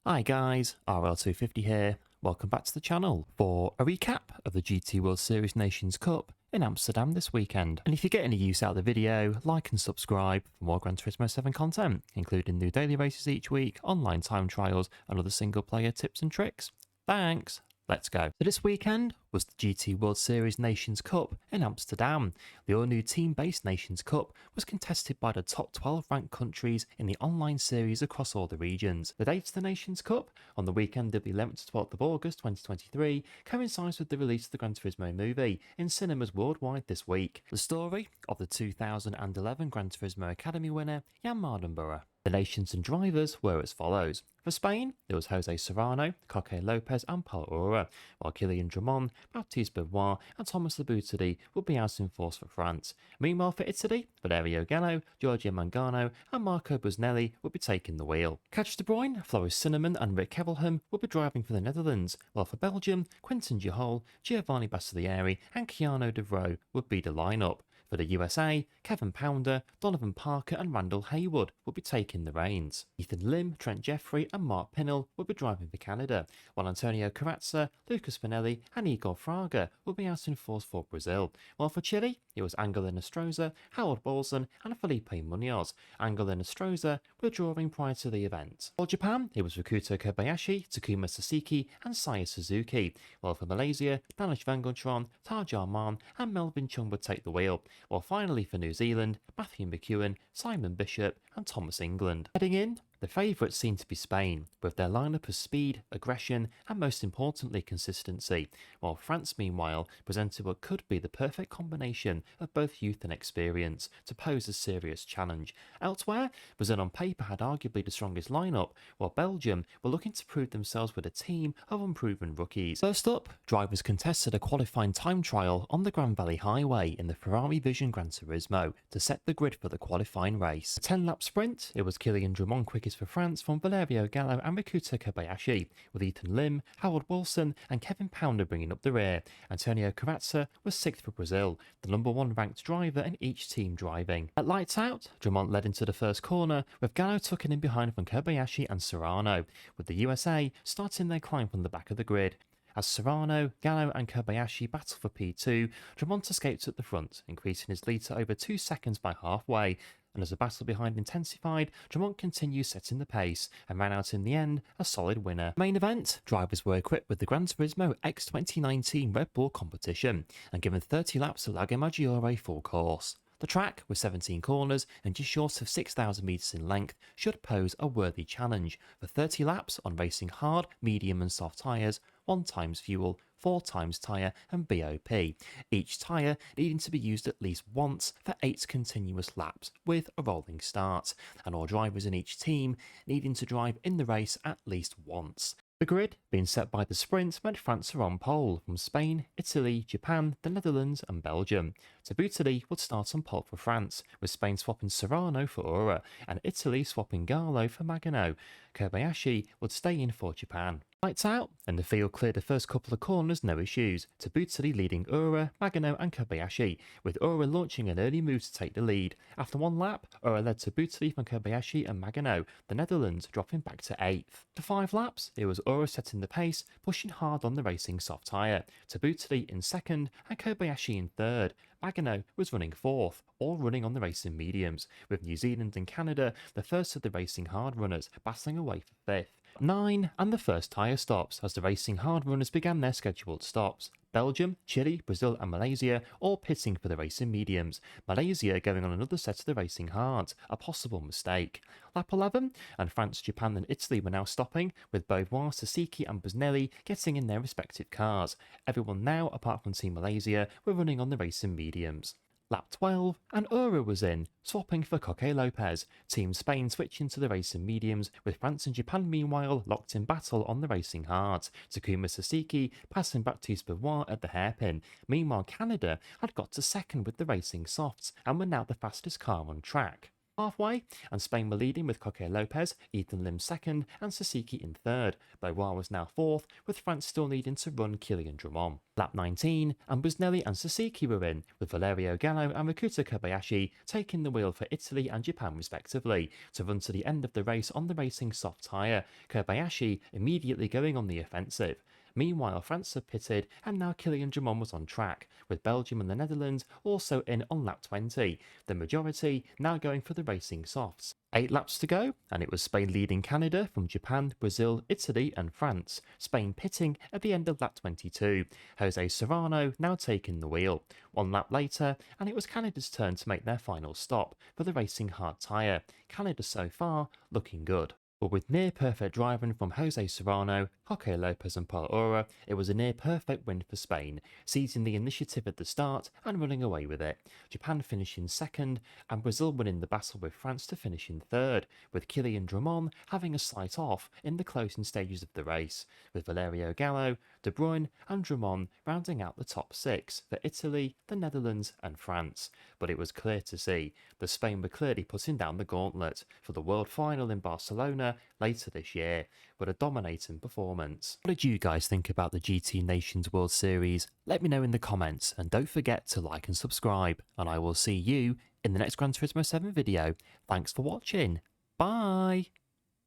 Hi guys, RL250 here. Welcome back to the channel for a recap of the GTWS Nations Cup in Amsterdam this weekend. And if you get any use out of the video, like and subscribe for more Gran Turismo 7 content, including new daily races each week, online time trials, and other single player tips and tricks. Thanks! Let's go. So this weekend was the GT World Series Nations Cup in Amsterdam. The all-new team-based Nations Cup was contested by the top 12 ranked countries in the online series across all the regions. The date of the Nations Cup, on the weekend of the 11th to 12th of August 2023, coincides with the release of the Gran Turismo movie in cinemas worldwide this week. The story of the 2011 Gran Turismo Academy winner, Jan Mardenborough. The nations and drivers were as follows. For Spain, there was Jose Serrano, Coque Lopez and Paul Ura, while KYLIAN DRUMONT, Baptiste BEAVOIS and Thomas LABOUTELEY would be out in force for France. Meanwhile for Italy, Valerio GALLO, GIORGIO MAGANO and Marco BUSNELLI would be taking the wheel. Catch De Bruyne, Floris Cinnamon and Rick Kevelhem would be driving for the Netherlands, while for Belgium, Quentin Jehol, Giovanni Bastiglieri and Keanu De Vroo would be the lineup. For the USA, Kevin Pounder, Donovan Parker and Randall Haywood would be taking the reins. Ethan Lim, Trent Jeffrey and Mark Pinnell would be driving for Canada, while Antonio Carrazza, Lucas Pinelli and Igor Fraga would be out in force for Brazil. While for Chile, it was Angel Nostroza, Howard Bolson and Felipe Munoz. Angel Nostroza were drawing prior to the event. For Japan, it was Rikuto Kobayashi, Takuma Sasaki and Saya Suzuki, while for Malaysia, Danish Vangeltron, Taj Arman and Melvin Chung would take the wheel. While finally for New Zealand, Matthew McEwen, Simon Bishop and Thomas England. Heading in, the favourites seemed to be Spain, with their lineup of speed, aggression and most importantly consistency, while France meanwhile presented what could be the perfect combination of both youth and experience to pose a serious challenge. Elsewhere, Brazil on paper had arguably the strongest lineup, while Belgium were looking to prove themselves with a team of unproven rookies. First up, drivers contested a qualifying time trial on the Grand Valley Highway in the Ferrari Vision Gran Turismo to set the grid for the qualifying race. A 10-lap sprint, it was KYLIAN DRUMONT quickest for France from Valerio GALLO and Rikuto Kobayashi, with Ethan Lim, Howard Wilson and Kevin Pounder bringing up the rear. Antonio Carrazza was 6th for Brazil, the number 1 ranked driver in each team driving. At lights out, Drummond led into the first corner, with Gallo tucking in behind from Kobayashi and Serrano, with the USA starting their climb from the back of the grid. As Serrano, Gallo and Kobayashi battled for P2, Drummond escaped at the front, increasing his lead to over 2 seconds by halfway. And as the battle behind intensified, Drummond continued setting the pace and ran out in the end a solid winner. Main event, drivers were equipped with the Gran Turismo X 2019 Red Bull competition and given 30 laps of Lago Maggiore full course. The track, with 17 corners and just short of 6,000 metres in length, should pose a worthy challenge for 30 laps on racing hard, medium and soft tyres, 1 times fuel, 4 times tyre and BOP, each tyre needing to be used at least once for 8 continuous laps with a rolling start, and all drivers in each team needing to drive in the race at least once. The grid, being set by the sprint, meant France are on pole from Spain, Italy, Japan, the Netherlands and Belgium. Tabutely would start on pole for France, with Spain swapping Serrano for Ura and Italy swapping Gallo for Magano. Kobayashi would stay in for Japan. Lights out, and the field cleared the first couple of corners no issues, Tabutely leading Ura, Magano and Kobayashi, with Ura launching an early move to take the lead. After 1 lap, Ura led Tabutely from Kobayashi and Magano, the Netherlands dropping back to 8th. For 5 laps, it was Ura setting the pace, pushing hard on the racing soft tyre, Tabutely in 2nd and Kobayashi in 3rd. Magano was running 4th, all running on the racing mediums, with New Zealand and Canada the first of the racing hard runners battling away for 5th. 9 and the first tyre stops as the racing hard runners began their scheduled stops. Belgium, Chile, Brazil and Malaysia all pitting for the racing mediums, Malaysia going on another set of the racing hards, a possible mistake. Lap 11, and France, Japan and Italy were now stopping, with BEAVOIS, Sasaki and Busnelli getting in their respective cars. Everyone now, apart from Team Malaysia, were running on the racing mediums. Lap 12, and Ura was in, swapping for Coque Lopez, Team Spain switching to the racing mediums, with France and Japan meanwhile locked in battle on the racing hards, Takuma Sasaki passing Baptiste BEAVOIS at the hairpin. Meanwhile Canada had got to 2nd with the racing softs, and were now the fastest car on track. halfway, and Spain were leading with Coque Lopez, Ethan Lim second, and Sasiki in third. Beauvoir was now fourth, with France still needing to run KYLIAN Drummond. Lap 19, and Busnelli and Sasiki were in, with Valerio Gallo and Rakuta Kobayashi taking the wheel for Italy and Japan respectively, to run to the end of the race on the racing soft tyre, Kobayashi immediately going on the offensive. Meanwhile, France had pitted, and now KYLIAN Drummond was on track, with Belgium and the Netherlands also in on lap 20, the majority now going for the racing softs. 8 laps to go, and it was Spain leading Canada from Japan, Brazil, Italy and France, Spain pitting at the end of lap 22, Jose Serrano now taking the wheel. 1 lap later, and it was Canada's turn to make their final stop for the racing hard tyre, Canada so far looking good. But with near-perfect driving from Jose Serrano, Coque Lopez and Paul Ora, it was a near-perfect win for Spain, seizing the initiative at the start and running away with it. Japan finishing second, and Brazil winning the battle with France to finish in third, with KYLIAN Drummond having a slight off in the closing stages of the race, with Valerio Gallo, De Bruyne and Drummond rounding out the top 6 for Italy, the Netherlands and France. But it was clear to see that Spain were clearly putting down the gauntlet for the World Final in Barcelona later this year, with a dominating performance. What did you guys think about the GT Nations World Series? Let me know in the comments, and don't forget to like and subscribe, and I will see you in the next Gran Turismo 7 video. Thanks for watching. Bye!